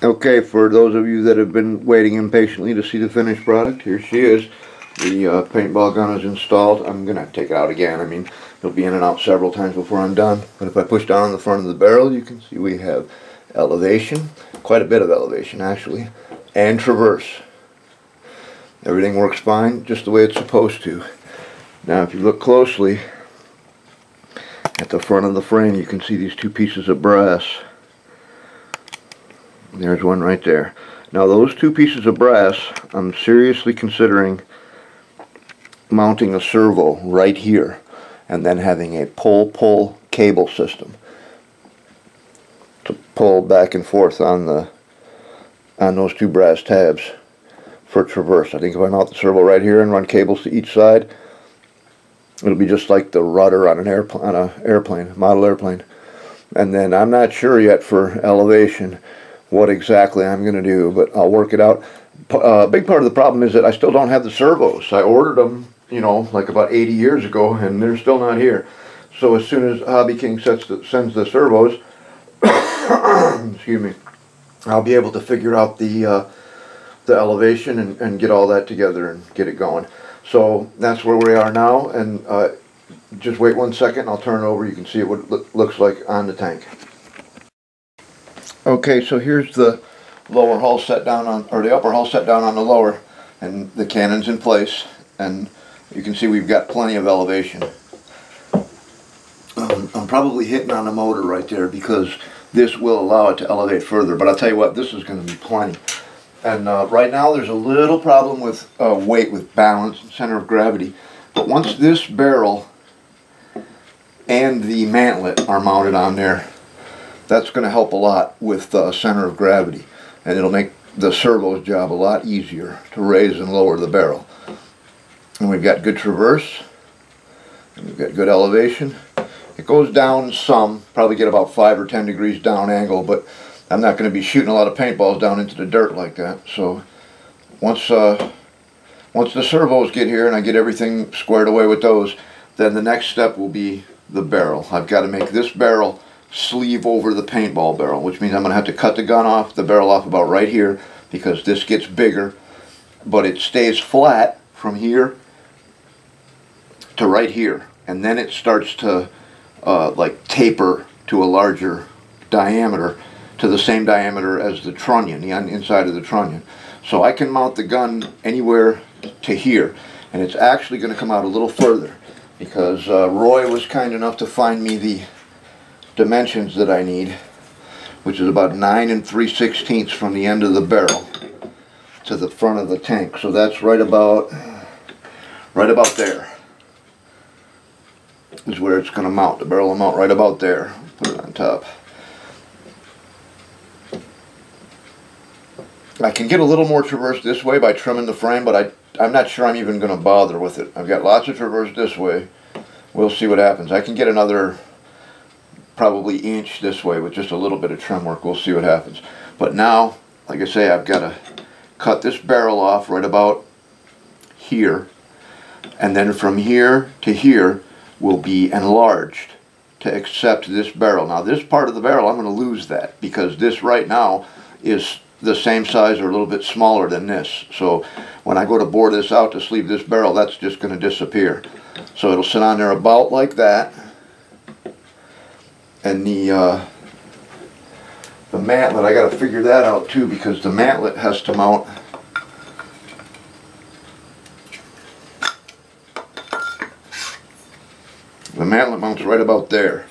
Okay, for those of you that have been waiting impatiently to see the finished product, here she is. The paintball gun is installed. I'm going to take it out again. I mean, it'll be in and out several times before I'm done. But if I push down on the front of the barrel, you can see we have elevation, quite a bit of elevation actually, and traverse. Everything works fine, just the way it's supposed to. Now if you look closely at the front of the frame, you can see these two pieces of brass. There's one right there. Now those two pieces of brass, I'm seriously considering mounting a servo right here and then having a pull cable system to pull back and forth on those two brass tabs for traverse. I think if I mount the servo right here and run cables to each side, it'll be just like the rudder on an airplane, model airplane. And then I'm not sure yet for elevation what exactly I'm going to do, but I'll work it out. A big part of the problem is that I still don't have the servos. I ordered them, you know, like about 80 years ago, and they're still not here. So as soon as Hobby King sends the servos, excuse me, I'll be able to figure out the elevation and get all that together and get it going. So that's where we are now, and just wait 1 second, I'll turn it over. You can see what it looks like on the tank. Okay, so here's the lower hull set down on, or the upper hull set down on the lower, and the cannon's in place, and you can see we've got plenty of elevation. I'm probably hitting on the motor right there because this will allow it to elevate further, but I'll tell you what, this is going to be plenty. And right now there's a little problem with weight, with balance and center of gravity, but once this barrel and the mantlet are mounted on there, that's going to help a lot with center of gravity, and it'll make the servo's job a lot easier to raise and lower the barrel. And we've got good traverse, and we've got good elevation. It goes down some, probably get about 5 or 10 degrees down angle, but I'm not going to be shooting a lot of paintballs down into the dirt like that. So once the servos get here and I get everything squared away with those, then the next step will be the barrel. I've got to make this barrel sleeve over the paintball barrel, which means I'm going to have to cut the gun off, the barrel off about right here, because this gets bigger, but it stays flat from here to right here, and then it starts to like taper to a larger diameter, to the same diameter as the trunnion, the inside of the trunnion. So I can mount the gun anywhere to here, and it's actually going to come out a little further, because Roy was kind enough to find me the dimensions that I need, which is about 9 3/16 from the end of the barrel to the front of the tank. So that's right about there is where it's going to mount. The barrel will mount right about there. Put it on top. I can get a little more traverse this way by trimming the frame, but I'm not sure I'm even going to bother with it. I've got lots of traverse this way. We'll see what happens. I can get another probably inch this way with just a little bit of trim work. We'll see what happens. But now, like I say, I've got to cut this barrel off right about here, and then from here to here will be enlarged to accept this barrel. Now this part of the barrel, I'm going to lose that, because this right now is the same size or a little bit smaller than this. So when I go to bore this out to sleeve this barrel, that's just going to disappear. So it'll sit on there about like that. And the mantlet, I got to figure that out too, because the mantlet has to mount mounts right about there.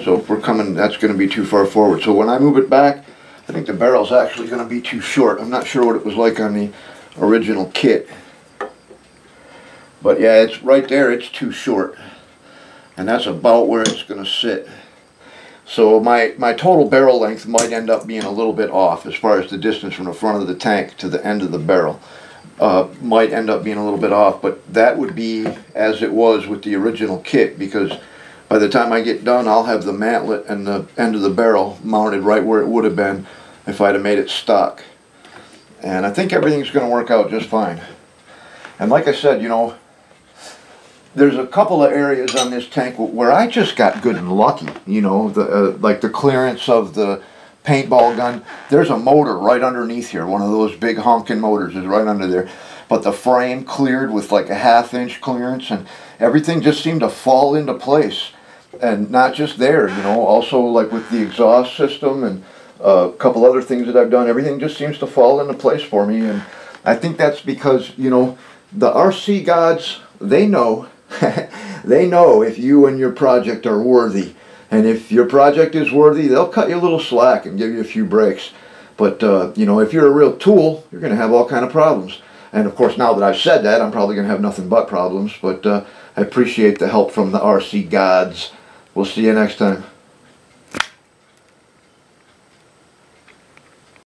So if we're coming, that's going to be too far forward. So when I move it back, I think the barrel's actually going to be too short. I'm not sure what it was like on the original kit, but yeah, it's right there. It's too short, and that's about where it's going to sit. So my total barrel length might end up being a little bit off as far as the distance from the front of the tank to the end of the barrel. Might end up being a little bit off, but that would be as it was with the original kit, because by the time I get done, I'll have the mantlet and the end of the barrel mounted right where it would have been if I'd have made it stock. And I think everything's going to work out just fine. And like I said, you know, there's a couple of areas on this tank where I just got good and lucky. You know, like the clearance of the paintball gun. There's a motor right underneath here. One of those big honking motors is right under there. But the frame cleared with like a 1/2 inch clearance, and everything just seemed to fall into place. And not just there, you know, also like with the exhaust system and a couple other things that I've done, everything just seems to fall into place for me. And I think that's because, you know, the RC gods, they know, they know if you and your project are worthy. And if your project is worthy, they'll cut you a little slack and give you a few breaks. But, you know, if you're a real tool, you're going to have all kind of problems. And of course, now that I've said that, I'm probably going to have nothing but problems. But I appreciate the help from the RC gods. We'll see you next time.